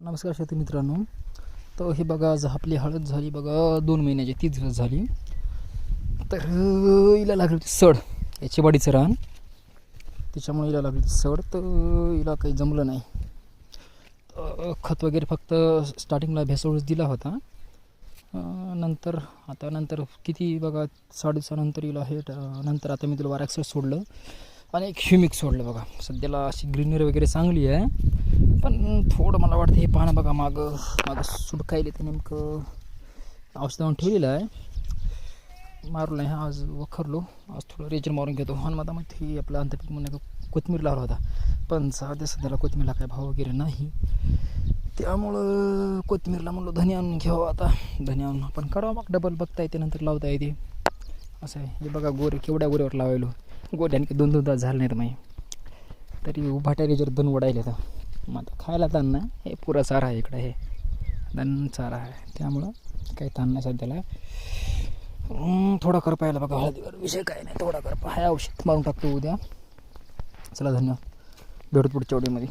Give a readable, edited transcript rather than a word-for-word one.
नमस्कार शेतकरी मित्रांनो. तर हे बघा, आज आपली हळद झाली बघा 2 महिन्याची, 30 दिवस झाली. तर हिला लागली होती सड, याची वाडीचं रान, त्याच्यामुळे हिला लागली सड. तर हिला काही जमलं नाही. खत वगैरे फक्त स्टार्टिंगला भेसळच दिला होता. नंतर किती बघा 6 दिवसानंतर हिला हे नंतर आता मी तुला वारॅक्साईड सोडलं आणि एक ह्युमिक सोडलं बघा. सध्याला अशी ग्रीनरी वगैरे चांगली आहे, पण थोडं मला वाटतं हे पानं बघा मागं सुटकायले. ते नेमकं औषधावरून ठेवलेलं आहे, मारलं नाही. आज वखरलो, आज थोडं रेचर मारून घेतो. आणि मग हे आपलं आंतरपीक म्हणून कोथिंबीर लावला होता, पण सध्याला कोथिंबीरला काय भाव वगैरे नाही, त्यामुळं कोथिंबीरला म्हणलो धनिया आणून घ्यावं. आता धनिया आणून आपण करावं, मग डबल बघता येते, नंतर लावता येते. असं आहे. हे बघा गोरे, केवढ्या गोऱ्यावर लावायलो. गोऱ्या आणखी 2-2 तास झालं नाहीत माही, तरी उभाट्या रेजर दण वडायला तर. मग आता खायला ताण नाही, हे पुरा चारा आहे इकडं, हे दण चारा आहे, त्यामुळं काही ताण नाही सध्याला. थोडा कर पाहिला बघा हळदीवर, विषय काय नाही. थोडा कर पाय, औषध मारून टाकतो उद्या. चला धन्यवाद, भेटू पुढच्या व्हिडिओमध्ये.